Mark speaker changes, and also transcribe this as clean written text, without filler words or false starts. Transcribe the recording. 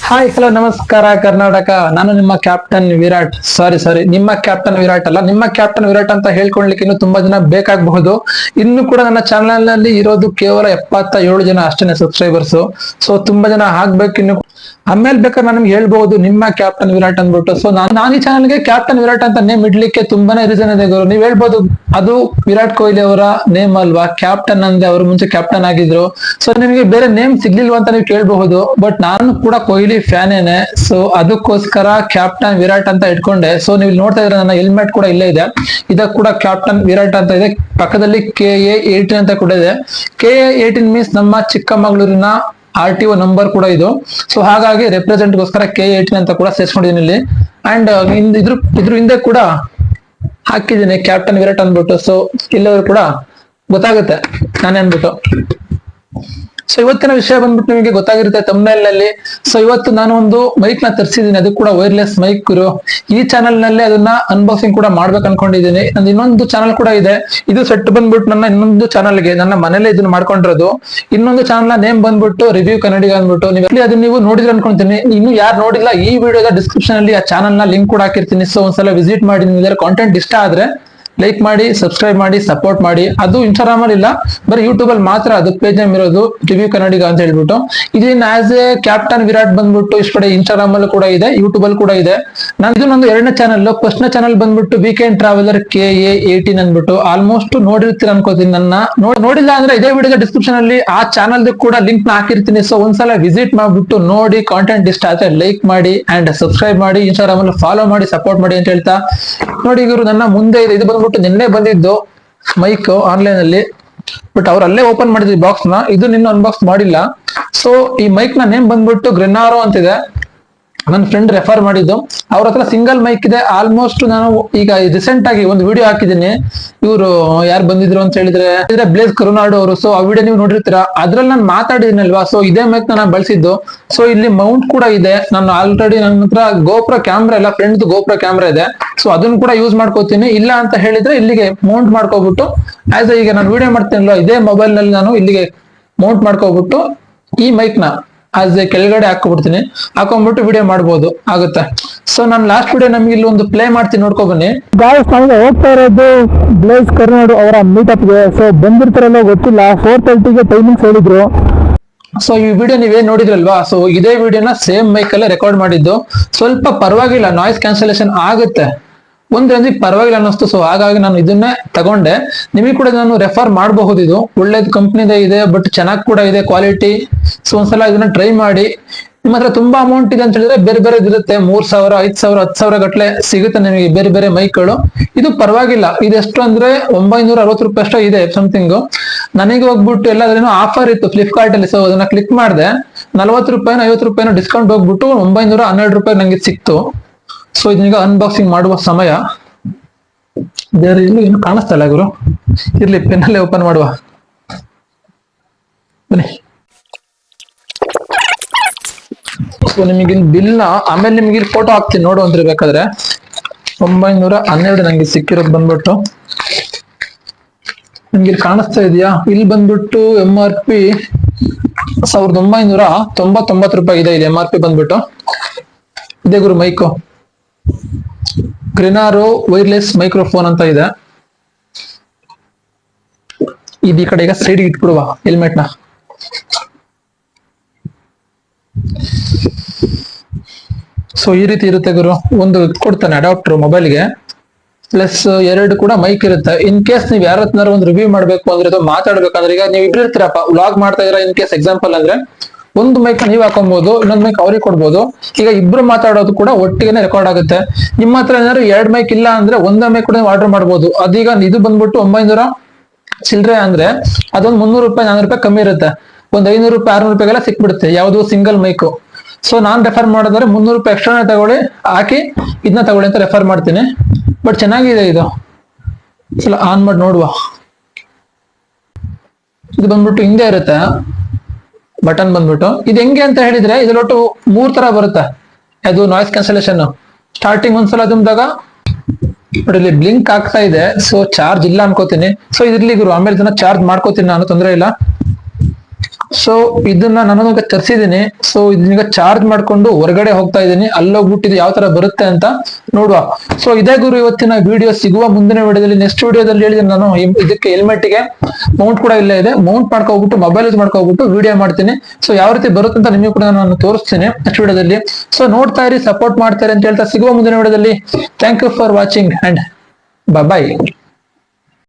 Speaker 1: Hi hello ನಮಸ್ಕಾರ ಕರ್ನಾಟಕ. ನಾನು ನಿಮ್ಮ ಕ್ಯಾಪ್ಟನ್ ವಿರಾಟ್. ಸಾರಿ ನಿಮ್ಮ ಕ್ಯಾಪ್ಟನ್ ವಿರಾಟ್ ಅಲ್ಲ, ನಿಮ್ಮ ಕ್ಯಾಪ್ಟನ್ ವಿರಾಟ್ ಅಂತ ಹೇಳ್ಕೊಳ್ಲಿಕ್ಕೆ ಇನ್ನು ತುಂಬಾ ಜನ ಬೇಕಾಗಬಹುದು. ಇನ್ನು ಕೂಡ ನನ್ನ ಚಾನೆಲ್ ನಲ್ಲಿ ಇರೋದು ಕೇವಲ 77 ಜನ ಅಷ್ಟೇ ಸಬ್ಸ್ಕ್ರೈಬರ್ಸ್. ಸೊ ತುಂಬಾ ಜನ ಆಗ್ಬೇಕು ಇನ್ನು. ಆಮೇಲೆ ಬೇಕಾದ್ರೆ ನಾನು ನಿಮ್ಗೆ ಹೇಳ್ಬಹುದು ನಿಮ್ಮ ಕ್ಯಾಪ್ಟನ್ ವಿರಾಟ್ ಅಂದ್ಬಿಟ್ಟು. ಸೊ ನಾನು ಈ ಚಾನಲ್ಗೆ ಕ್ಯಾಪ್ಟನ್ ವಿರಾಟ್ ಅಂತ ನೇಮ್ ಇಡ್ಲಿಕ್ಕೆ ತುಂಬಾನೇ ರೀಸನ್ ಇದೆ ಗುರು. ನೀವ್ ಹೇಳ್ಬೋದು ಅದು ವಿರಾಟ್ ಕೊಹ್ಲಿ ಅವರ ನೇಮ್ ಅಲ್ವಾ, ಕ್ಯಾಪ್ಟನ್ ಅಂದ್ರೆ ಅವರು ಮುಂಚೆ ಕ್ಯಾಪ್ಟನ್ ಆಗಿದ್ರು. ಸೊ ನಿಮಗೆ ಬೇರೆ ನೇಮ್ ಸಿಗ್ಲಿಲ್ವಾ ಅಂತ ನೀವು ಕೇಳಬಹುದು. ಬಟ್ ನಾನು ಕೂಡ ಕೊಹ್ಲಿ ಫ್ಯಾನೇನೆ. ಸೊ ಅದಕ್ಕೋಸ್ಕರ ಕ್ಯಾಪ್ಟನ್ ವಿರಾಟ್ ಅಂತ ಇಟ್ಕೊಂಡೆ. ಸೊ ನೀವು ನೋಡ್ತಾ ಇದ್ರೆ ನನ್ನ ಹೆಲ್ಮೆಟ್ ಕೂಡ ಇಲ್ಲೇ ಇದೆ, ಇದಕ್ಕೆ ಕೂಡ ಕ್ಯಾಪ್ಟನ್ ವಿರಾಟ್ ಅಂತ ಇದೆ. ಪಕ್ಕದಲ್ಲಿ KA18 ಅಂತ ಕೂಡ ಇದೆ. KA18 ಮೀನ್ಸ್ ನಮ್ಮ ಚಿಕ್ಕಮಗಳೂರಿನ RTO ನಂಬರ್ ಕೂಡ ಇದು. ಸೊ ಹಾಗಾಗಿ ರೆಪ್ರೆಸೆಂಟ್ ಗೋಸ್ಕರ KA18 ಅಂತ ಕೂಡ ಸೇರ್ಸ್ಕೊಂಡಿದ್ದೀನಿ ಇಲ್ಲಿ. ಅಂಡ್ ಇದ್ರ ಹಿಂದೆ ಕೂಡ ಹಾಕಿದ್ದೀನಿ ಕ್ಯಾಪ್ಟನ್ ವಿರಾಟ್ ಅಂದ್ಬಿಟ್ಟು. ಸೊ ಇಲ್ಲವರು ಕೂಡ ಗೊತ್ತಾಗುತ್ತೆ ನಾನೇ ಅಂದ್ಬಿಟ್ಟು. ಸೊ ಇವತ್ತಿನ ವಿಷಯ ಬಂದ್ಬಿಟ್ಟು ನಿಮಗೆ ಗೊತ್ತಾಗಿರುತ್ತೆ ತಮ್ನೇಲ್ ನಲ್ಲಿ. ಸೊ ಇವತ್ತು ನಾನು ಒಂದು ಮೈಕ್ ನ ತರಿಸಿದ್ದೀನಿ, ಅದು ಕೂಡ ವೈರ್ಲೆಸ್ ಮೈಕ್. ಈ ಚಾನಲ್ ನಲ್ಲಿ ಅದನ್ನ ಅನ್ಬಾಕ್ಸಿಂಗ್ ಕೂಡ ಮಾಡ್ಬೇಕು ಅನ್ಕೊಂಡಿದ್ದೀನಿ. ನಂದು ಇನ್ನೊಂದು ಚಾನಲ್ ಕೂಡ ಇದೆ. ಇದು ಸೆಟ್ ಬಂದ್ಬಿಟ್ಟು ನನ್ನ ಇನ್ನೊಂದು ಚಾನಲ್ಗೆ ನನ್ನ ಮನೇಲೆ ಇದನ್ನ ಮಾಡ್ಕೊಂಡಿರೋದು. ಇನ್ನೊಂದು ಚಾನಲ್ ನ ನೇಮ್ ಬಂದ್ಬಿಟ್ಟು ರಿವ್ಯೂ ಕನ್ನಡಿಗ ಅಂದ್ಬಿಟ್ಟು. ಅದನ್ನ ನೀವು ನೋಡಿದ್ರೆ ಅನ್ಕೊಂತೀನಿ. ಇನ್ನು ಯಾರು ನೋಡಿಲ್ಲ ಈ ವಿಡಿಯೋದ ಡಿಸ್ಕ್ರಿಪ್ಷನ್ ಅಲ್ಲಿ ಆ ಚಾನಲ್ ನ ಲಿಂಕ್ ಕೂಡ ಹಾಕಿರ್ತೀನಿ. ಸೊ ಒಂದ್ಸಲ ವಿಸಿಟ್ ಮಾಡಿ. ನಿಮಗೆ ಕಾಂಟೆಂಟ್ ಇಷ್ಟ ಆದ್ರೆ ಲೈಕ್ ಮಾಡಿ, ಸಬ್ಸ್ಕ್ರೈಬ್ ಮಾಡಿ, ಸಪೋರ್ಟ್ ಮಾಡಿ. ಅದು ಇನ್ಸ್ಟಾಗ್ರಾಮ್ ಅಲ್ಲಿ ಇಲ್ಲ, ಬರೀ ಯೂಟ್ಯೂಬ್ ಅಲ್ಲಿ ಮಾತ್ರ ಅದು ಪೇಜ್ ನೇಮ್ ಇರೋದು, ರಿವ್ಯೂ ಕನ್ನಡಿಗ ಅಂತ ಹೇಳ್ಬಿಟ್ಟು. ಇದನ್ನ ಆಸ್ ಎ ಕ್ಯಾಪ್ಟನ್ ವಿರಾಟ್ ಬಂದ್ಬಿಟ್ಟು ಇಷ್ಟ ಕಡೆ ಇನ್ಸ್ಟಾಗ್ರಾಮ್ ಅಲ್ಲಿ ಕೂಡ ಇದೆ, ಯೂಟ್ಯೂಬ್ ಅಲ್ಲಿ ಕೂಡ ಇದೆ. ನಾನು ಇದು ನಂದು ಎರಡನೇ ಚಾನಲ್. ಫಸ್ಟ್ ನೇ ಚಾನಲ್ ಬಂದ್ಬಿಟ್ಟು ವೀಕೆಂಡ್ ಟ್ರಾವೆಲರ್ KA18 ಅಂದ್ಬಿಟ್ಟು. ಆಲ್ಮೋಸ್ಟ್ ನೋಡಿರ್ತೀರ ಅನ್ಕೋತೀನಿ. ನನ್ನ ನೋಡಿಲ್ಲ ಅಂದ್ರೆ ಇದೇ ವಿಡಿಯೋದ ಡಿಸ್ಕ್ರಿಪ್ಷನ್ ಅಲ್ಲಿ ಆ ಚಾನಲ್ ಕೂಡ ಲಿಂಕ್ ನ ಹಾಕಿರ್ತೀನಿ. ಸೊ ಒಂದ್ಸಲ ವಿಸಿಟ್ ಮಾಡ್ಬಿಟ್ಟು ನೋಡಿ. ಕಾಂಟೆಂಟ್ ಇಷ್ಟ ಆದ್ರೆ ಲೈಕ್ ಮಾಡಿ ಅಂಡ್ ಸಬ್ಸ್ಕ್ರೈಬ್ ಮಾಡಿ, ಇನ್ಸ್ಟಾಗ್ರಾಮ್ ಅಲ್ಲಿ ಫಾಲೋ ಮಾಡಿ, ಸಪೋರ್ಟ್ ಮಾಡಿ ಅಂತ ಹೇಳ್ತಾ ನೋಡಿ ಇವರು ನನ್ನ ಮುಂದೆ ಇದೆ. ಇದು ಬಂದ್ಬಿಟ್ಟು ನಿನ್ನೆ ಬಂದಿದ್ದು ಮೈಕ್ ಆನ್ಲೈನ್ ಅಲ್ಲಿ. ಬಟ್ ಅವ್ರು ಅಲ್ಲೇ ಓಪನ್ ಮಾಡಿದ್ವಿ ಬಾಕ್ಸ್ ನ. ಇದು ನಿನ್ನ ಅನ್ಬಾಕ್ಸ್ ಮಾಡಿಲ್ಲ. ಸೊ ಈ ಮೈಕ್ ನ ನೇಮ್ ಬಂದ್ಬಿಟ್ಟು ಗ್ರೆನಾರೋ ಅಂತಿದೆ. ನನ್ನ ಫ್ರೆಂಡ್ ರೆಫರ್ ಮಾಡಿದ್ದು. ಅವ್ರ ಹತ್ರ ಸಿಂಗಲ್ ಮೈಕ್ ಇದೆ. ಆಲ್ಮೋಸ್ಟ್ ನಾನು ಈಗ ರೀಸೆಂಟ್ ಆಗಿ ಒಂದು ವಿಡಿಯೋ ಹಾಕಿದ್ದೀನಿ. ಇವರು ಯಾರು ಬಂದಿದ್ರು ಅಂತ ಹೇಳಿದ್ರೆ ಬ್ಲೇಸ್ ಕರುನಾಡು ಅವರು. ಸೊ ಆ ವಿಡಿಯೋ ನೀವು ನೋಡಿರ್ತೀರಾ, ಅದ್ರಲ್ಲಿ ನಾನು ಮಾತಾಡಿದ್ನಲ್ವಾ. ಸೊ ಇದೇ ಮೈಕ್ ನಾನು ಬಳಸಿದ್ದು. ಸೊ ಇಲ್ಲಿ ಮೌಂಟ್ ಕೂಡ ಇದೆ. ನಾನು ಆಲ್ರೆಡಿ ನನ್ನ ಹತ್ರ ಗೋಪ್ರೋ ಕ್ಯಾಮ್ರಾ ಇಲ್ಲ, ಫ್ರೆಂಡ್ ಗೋಪ್ರೋ ಕ್ಯಾಮ್ರಾ ಇದೆ. ಸೊ ಅದನ್ನ ಕೂಡ ಯೂಸ್ ಮಾಡ್ಕೋತೀನಿ. ಇಲ್ಲ ಅಂತ ಹೇಳಿದ್ರೆ ಇಲ್ಲಿಗೆ ಮೌಂಟ್ ಮಾಡ್ಕೋಬಿಟ್ಟು ಆಸ್ ಈಗ ನಾನು ವಿಡಿಯೋ ಮಾಡ್ತೀನಲ್ವಾ, ಇದೇ ಮೊಬೈಲ್ ನಲ್ಲಿ ನಾನು ಇಲ್ಲಿಗೆ ಮೌಂಟ್ ಮಾಡ್ಕೋಬಿಟ್ಟು ಈ ಮೈಕ್ ನ ಆಸ್ ಕೆಳಗಡೆ ಹಾಕೊಂಡ್ಬಿಡ್ತೀನಿ. ಹಾಕೊಂಡ್ಬಿಟ್ಟು ವಿಡಿಯೋ ಮಾಡ್ಬೋದು ಆಗುತ್ತೆ. ಸೊ ನಾನು ಲಾಸ್ಟ್ ವಿಡಿಯೋ ನಮ್ಗೆ ಇಲ್ಲಿ ಒಂದು ಪ್ಲೇ ಮಾಡ್ತೀನಿ, ನೋಡ್ಕೊ ಬನ್ನಿ.
Speaker 2: ಗಾಯ್ಸ್, ನಾವು ಹೋಗ್ತಾ ಇರೋದು ಬ್ಲೇಸ್ ಕರ್ನಾಡು ಅವರ ಮೀಟಪ್ಗೆ. ಸೊ ಬಂದಿರ್ತಾರಲ್ಲ ಗೊತ್ತಿಲ್ಲ, 4:30ಗೆ ಟೈಮಿಂಗ್ಸ್ ಹೇಳಿದ್ರು.
Speaker 1: ಸೊ ಈ ವಿಡಿಯೋ ನೀವೇನ್ ನೋಡಿದ್ರಲ್ವಾ, ಸೊ ಇದೇ ವಿಡಿಯೋನ ಸೇಮ್ ಮೈಕ್ ಅಲ್ಲೇ ರೆಕಾರ್ಡ್ ಮಾಡಿದ್ದು. ಸ್ವಲ್ಪ ಪರವಾಗಿಲ್ಲ, ನಾಯ್ಸ್ ಕ್ಯಾನ್ಸಲೇಷನ್ ಆಗುತ್ತೆ, ಒಂದ್ ರೇಂಜಿಗೆ ಪರವಾಗಿಲ್ಲ ಅನ್ನಿಸ್ತು. ಸೊ ಹಾಗಾಗಿ ನಾನು ಇದನ್ನೇ ತಗೊಂಡೆ. ನಿಮಗೆ ಕೂಡ ನಾನು ರೆಫರ್ ಮಾಡಬಹುದು. ಇದು ಒಳ್ಳೇದು ಕಂಪ್ನಿದೇ ಇದೆ, ಬಟ್ ಚೆನ್ನಾಗಿ ಕೂಡ ಇದೆ ಕ್ವಾಲಿಟಿ. ಸೊ ಒಂದ್ಸಲ ಇದನ್ನ ಟ್ರೈ ಮಾಡಿ. ನಿಮ್ಮ ಹತ್ರ ತುಂಬಾ ಅಮೌಂಟ್ ಇದೆ ಅಂತ ಹೇಳಿದ್ರೆ ಬೇರೆ ಬೇರೆ ಇರುತ್ತೆ. 3,000, 5,000, 10,000 ಗಟ್ಲೆ ಸಿಗುತ್ತೆ ನಿಮಗೆ ಬೇರೆ ಬೇರೆ ಮೈಕ್ಗಳು. ಇದು ಪರವಾಗಿಲ್ಲ. ಇದೆಷ್ಟು ಅಂದ್ರೆ 960 ರೂಪಾಯಿ ಅಷ್ಟೋ ಇದೆ ಸಮಥಿಂಗ್. ನನಗೆ ಹೋಗ್ಬಿಟ್ಟು ಎಲ್ಲಾದ್ರೂ ಆಫರ್ ಇತ್ತು ಫ್ಲಿಪ್ಕಾರ್ಟ್ ಅಲ್ಲಿ. ಸೊ ಅದನ್ನ ಕ್ಲಿಕ್ ಮಾಡಿದೆ, 40 ರೂಪಾಯಿನೋ 50 ರೂಪಾಯಿನೋ ಡಿಸ್ಕೌಂಟ್ ಹೋಗ್ಬಿಟ್ಟು 912 ರೂಪಾಯಿ ನಂಗೆ ಸಿಕ್ತು. ಸೊ ಇದೀಗ ಅನ್ಬಾಕ್ಸಿಂಗ್ ಮಾಡುವ ಸಮಯ. ಬೇರೆ ಇಲ್ಲಿ ಏನು ಕಾಣಿಸ್ತಾ ಇಲ್ಲ ಗುರು. ಇರ್ಲಿ, ಪೆನ್ನಲ್ಲೇ ಓಪನ್ ಮಾಡುವ ಬನ್ನಿ. ಸೊ ನಿಮಗೆ ಬಿಲ್ ನ ಆಮೇಲೆ ನಿಮ್ಗೆ ಇಲ್ಲಿ ಫೋಟೋ ಹಾಕ್ತೀನಿ ನೋಡುವಂತ್ರಿ ಬೇಕಾದ್ರೆ. 912 ನಂಗೆ ಸಿಕ್ಕಿರೋದು ಬಂದ್ಬಿಟ್ಟು. ನಿಮ್ಗೆ ಇಲ್ಲಿ ಕಾಣಿಸ್ತಾ ಇದೆಯಾ? ಇಲ್ಲಿ ಬಂದ್ಬಿಟ್ಟು MRP 1999 ರೂಪಾಯಿ ಇದೆ. ಇಲ್ಲಿ MRP ಬಂದ್ಬಿಟ್ಟು ಇದೇ ಗುರು ಮೈಕು. ಗ್ರೆನಾರೋ ವೈರ್ಲೆಸ್ ಮೈಕ್ರೋಫೋನ್ ಅಂತ ಇದೆ. ಈ ಕಡೆ ಈಗ ಸೈಡ್ ಇಟ್ಬಿಡುವ ಹೆಲ್ಮೆಟ್ ನ. ಸೊ ಈ ರೀತಿ ಇರುತ್ತೆ ಗುರು. ಒಂದು ಕೊಡ್ತಾನೆ ಅಡಾಪ್ಟರ್ ಮೊಬೈಲ್ಗೆ, ಪ್ಲಸ್ 2 ಕೂಡ ಮೈಕ್ ಇರುತ್ತೆ. ಇನ್ ಕೇಸ್ ನೀವು ಯಾರತ್ನಾರು ಒಂದು ರಿವ್ಯೂ ಮಾಡ್ಬೇಕು ಅಂದ್ರೆ ಅಥವಾ ಮಾತಾಡ್ಬೇಕಂದ್ರೆ, ಈಗ ನೀವು ಇಬ್ರು ಇರ್ತೀರಪ್ಪ, ವ್ಲಾಗ್ ಮಾಡ್ತಾ ಇದ್ರ, ಇನ್ ಕೇಸ್ ಎಕ್ಸಾಂಪಲ್ ಅಂದ್ರೆ ಒಂದು ಮೈಕ್ ನೀವು ಹಾಕೊಬಹುದು, ಇನ್ನೊಂದು ಮೈಕ್ ಅವ್ರಿಗೆ ಕೊಡ್ಬೋದು. ಈಗ ಇಬ್ರು ಮಾತಾಡೋದು ಕೂಡ ಒಟ್ಟಿಗೆ ರೆಕಾರ್ಡ್ ಆಗುತ್ತೆ. ನಿಮ್ಮ ಹತ್ರ ಏನಾದ್ರು 2 ಮೈಕ್ ಇಲ್ಲ ಅಂದ್ರೆ ಒಂದೇ ಮೈಕ್ ಕೂಡ ಆರ್ಡರ್ ಮಾಡ್ಬೋದು. ಅದೀಗ ಇದು ಬಂದ್ಬಿಟ್ಟು 900 ಚಿಲ್ಲರೆ ಅಂದ್ರೆ ಅದೊಂದು 300 ರೂಪಾಯಿ 400 ರೂಪಾಯಿ ಕಮ್ಮಿ ಇರುತ್ತೆ. ಒಂದು 500 ರೂಪಾಯಿ 600 ರೂಪಾಯಿಗೆಲ್ಲ ಸಿಕ್ಬಿಡುತ್ತೆ ಯಾವ್ದು ಸಿಂಗಲ್ ಮೈಕು. ಸೊ ನಾನ್ ರೆಫರ್ ಮಾಡೋದಾದ್ರೆ 300 ರೂಪಾಯಿ ಎಕ್ಸ್ಟ್ರಾ ತಗೊಳ್ಳಿ, ಹಾಕಿ ಇದನ್ನ ತಗೊಳ್ಳಿ ಅಂತ ರೆಫರ್ ಮಾಡ್ತೀನಿ. ಬಟ್ ಚೆನ್ನಾಗಿದೆ ಇದು. ಸಲ ಆನ್ ಮಾಡಿ ನೋಡುವ. ಇದು ಬಂದ್ಬಿಟ್ಟು ಹಿಂದೆ ಇರುತ್ತೆ ಬಟನ್ ಬಂದ್ಬಿಟ್ಟು. ಇದು ಹೆಂಗೆ ಅಂತ ಹೇಳಿದ್ರೆ ಇದ್ರೊಟ್ಟು 3 ತರ ಬರುತ್ತೆ. ಅದು ನಾಯ್ಸ್ ಕ್ಯಾನ್ಸಲೇಷನ್. ಸ್ಟಾರ್ಟಿಂಗ್ ಒಂದ್ಸಲ ತುಂಬಿದಾಗ ನೋಡಿ ಇಲ್ಲಿ ಬ್ಲಿಂಕ್ ಆಗ್ತಾ ಇದೆ. ಸೊ ಚಾರ್ಜ್ ಇಲ್ಲ ಅನ್ಕೋತೀನಿ. ಸೊ ಇದಿರ್ಲಿ ಗುರು, ಆಮೇಲೆ ಇದನ್ನ ಚಾರ್ಜ್ ಮಾಡ್ಕೋತೀನಿ ನಾನು, ತೊಂದರೆ ಇಲ್ಲ. ಸೊ ಇದನ್ನ ನಾನು ತರಿಸಿದೀನಿ. ಸೊ ಇದನ್ನೀಗ ಚಾರ್ಜ್ ಮಾಡ್ಕೊಂಡು ಹೊರಗಡೆ ಹೋಗ್ತಾ ಇದ್ದೀನಿ. ಅಲ್ಲೋಗ್ಬಿಟ್ಟಿದ್ದು ಯಾವ ತರ ಬರುತ್ತೆ ಅಂತ ನೋಡುವ. ಸೊ ಇದೇ ಗುರು ಇವತ್ತಿನ ವಿಡಿಯೋ. ಸಿಗುವ ಮುಂದಿನ ವಿಡಿಯೋದಲ್ಲಿ. ನೆಕ್ಸ್ಟ್ ವಿಡಿಯೋದಲ್ಲಿ ಹೇಳಿದ್ರೆ ನಾನು ಇದಕ್ಕೆ ಹೆಲ್ಮೆಟ್ ಗೆ ಮೌಂಟ್ ಕೂಡ ಇಲ್ಲೇ ಇದೆ. ಮೌಂಟ್ ಮಾಡ್ಕೋಬಿಟ್ಟು ಮೊಬೈಲ್ ಯೂಸ್ ಮಾಡ್ಕೋಬಿಟ್ಟು ವಿಡಿಯೋ ಮಾಡ್ತೀನಿ. ಸೊ ಯಾವ ರೀತಿ ಬರುತ್ತೆ ಅಂತ ನಿಮಗೂ ಕೂಡ ನಾನು ತೋರಿಸ್ತೀನಿ ನೆಕ್ಸ್ಟ್ ವಿಡಿಯೋದಲ್ಲಿ. ಸೊ ನೋಡ್ತಾ ಇರಿ, ಸಪೋರ್ಟ್ ಮಾಡ್ತಾರೆ ಅಂತ ಹೇಳ್ತಾ ಸಿಗುವ ಮುಂದಿನ ವಿಡಿಯೋದಲ್ಲಿ. Thank you for watching and bye.